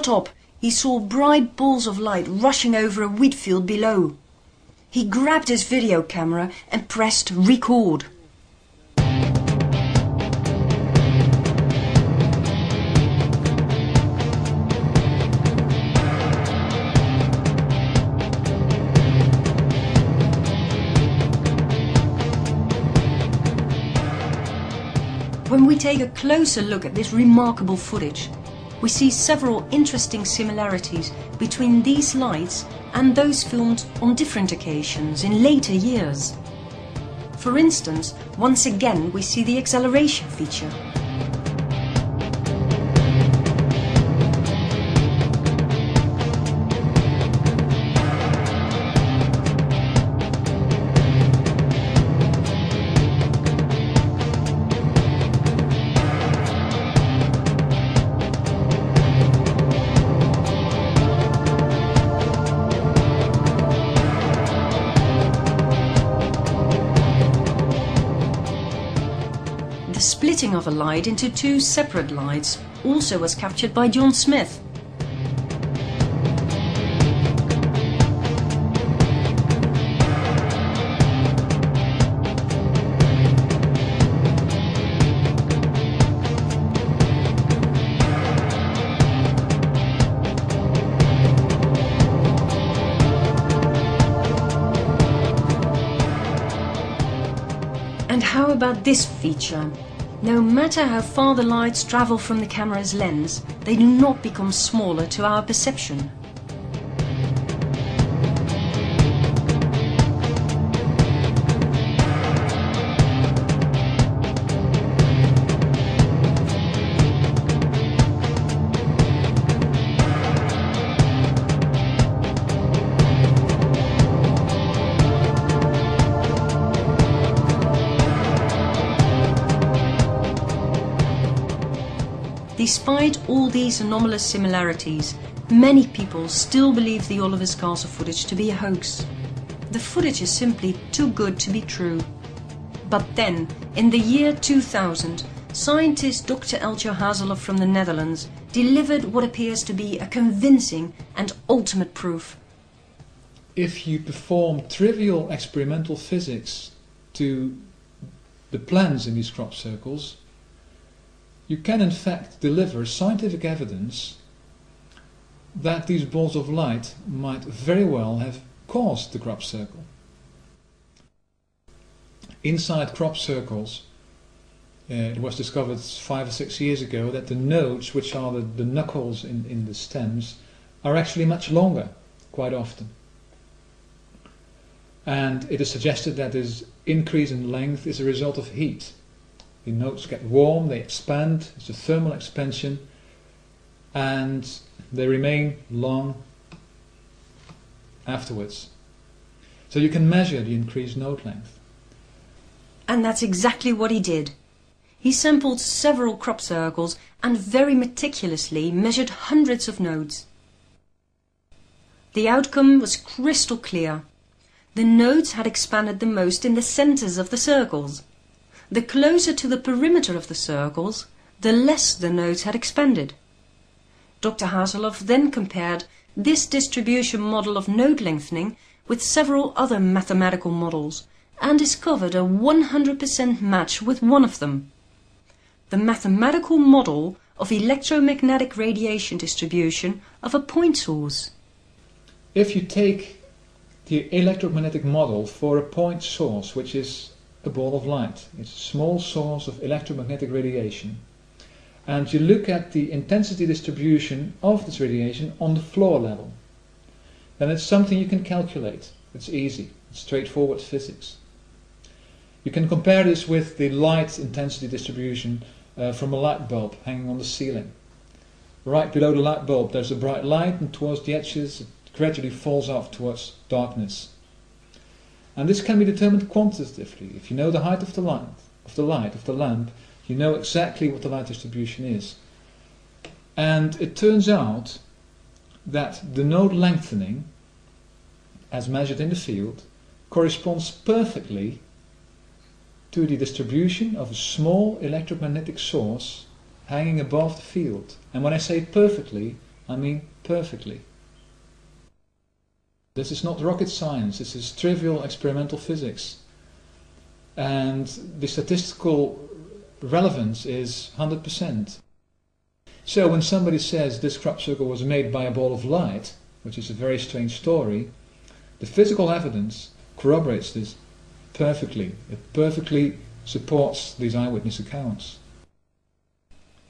got up, he saw bright balls of light rushing over a wheat field below. He grabbed his video camera and pressed record. When we take a closer look at this remarkable footage, we see several interesting similarities between these lights and those filmed on different occasions in later years. For instance, once again we see the acceleration feature. The splitting of a light into two separate lights also was captured by John Smith. And how about this feature? No matter how far the lights travel from the camera's lens, they do not become smaller to our perception. Despite all these anomalous similarities, many people still believe the Oliver's Castle footage to be a hoax. The footage is simply too good to be true. But then, in the year 2000, scientist Dr. Eltje Hazeloff from the Netherlands delivered what appears to be a convincing and ultimate proof. If you perform trivial experimental physics to the plans in these crop circles, you can in fact deliver scientific evidence that these balls of light might very well have caused the crop circle. Inside crop circles, it was discovered 5 or 6 years ago that the nodes, which are the knuckles in the stems, are actually much longer, quite often. And it is suggested that this increase in length is a result of heat. The nodes get warm, they expand, it's a thermal expansion, and they remain long afterwards. So you can measure the increased node length. And that's exactly what he did. He sampled several crop circles and very meticulously measured hundreds of nodes. The outcome was crystal clear. The nodes had expanded the most in the centers of the circles. The closer to the perimeter of the circles, the less the nodes had expanded. Dr. Hazeloff then compared this distribution model of node lengthening with several other mathematical models and discovered a 100% match with one of them. The mathematical model of electromagnetic radiation distribution of a point source. If you take the electromagnetic model for a point source, which is a ball of light, it's a small source of electromagnetic radiation, and you look at the intensity distribution of this radiation on the floor level, then it's something you can calculate. It's easy, it's straightforward physics. You can compare this with the light intensity distribution from a light bulb hanging on the ceiling. Right below the light bulb there's a bright light, and towards the edges it gradually falls off towards darkness. And this can be determined quantitatively. If you know the height of the lamp, you know exactly what the light distribution is. And it turns out that the node lengthening, as measured in the field, corresponds perfectly to the distribution of a small electromagnetic source hanging above the field. And when I say perfectly, I mean perfectly. This is not rocket science, this is trivial experimental physics. And the statistical relevance is 100%. So when somebody says this crop circle was made by a ball of light, which is a very strange story, the physical evidence corroborates this perfectly. It perfectly supports these eyewitness accounts.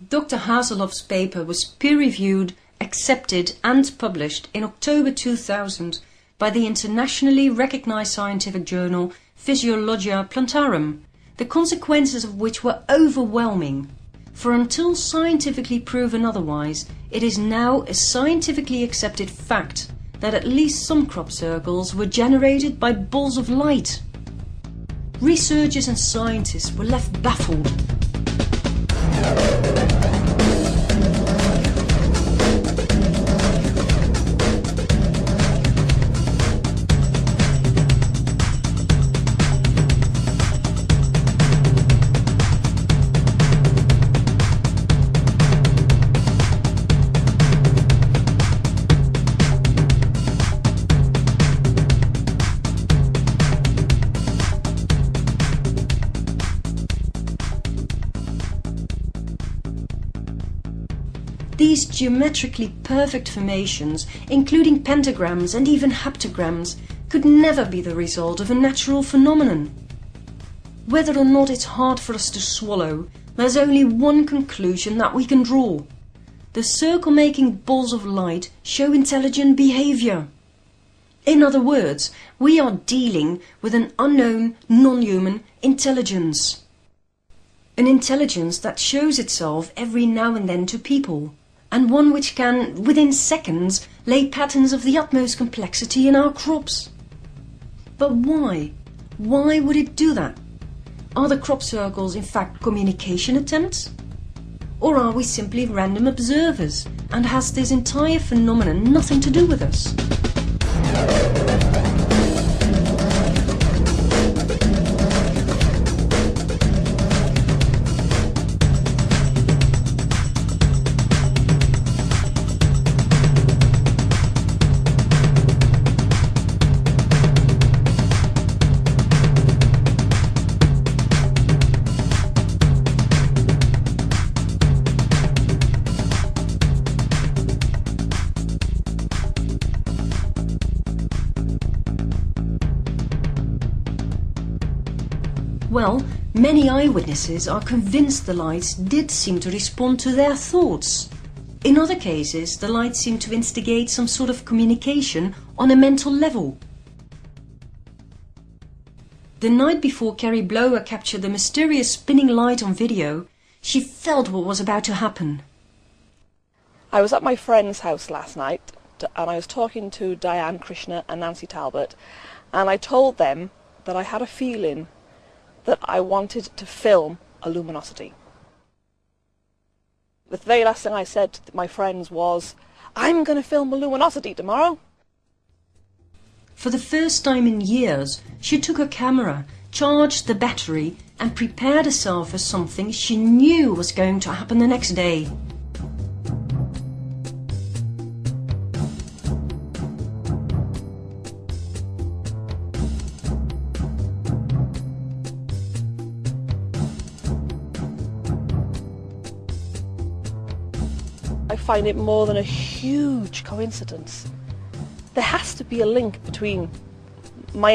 Dr. Haseloff's paper was peer-reviewed, accepted and published in October 2000 by the internationally recognized scientific journal Physiologia Plantarum, the consequences of which were overwhelming. For until scientifically proven otherwise, it is now a scientifically accepted fact that at least some crop circles were generated by balls of light. Researchers and scientists were left baffled. These geometrically perfect formations, including pentagrams and even heptagrams, could never be the result of a natural phenomenon. Whether or not it's hard for us to swallow, there's only one conclusion that we can draw. The circle-making balls of light show intelligent behavior. In other words, we are dealing with an unknown, non-human intelligence. An intelligence that shows itself every now and then to people, and one which can, within seconds, lay patterns of the utmost complexity in our crops. But why? Why would it do that? Are the crop circles in fact communication attempts? Or are we simply random observers, and has this entire phenomenon nothing to do with us? Well, many eyewitnesses are convinced the lights did seem to respond to their thoughts. In other cases, the lights seem to instigate some sort of communication on a mental level. The night before Carrie Blower captured the mysterious spinning light on video, she felt what was about to happen. I was at my friend's house last night and I was talking to Diane Krishna and Nancy Talbot, and I told them that I had a feeling that I wanted to film a luminosity. The very last thing I said to my friends was, I'm going to film a luminosity tomorrow. For the first time in years, she took her camera, charged the battery, and prepared herself for something she knew was going to happen the next day. I find it more than a huge coincidence. There has to be a link between my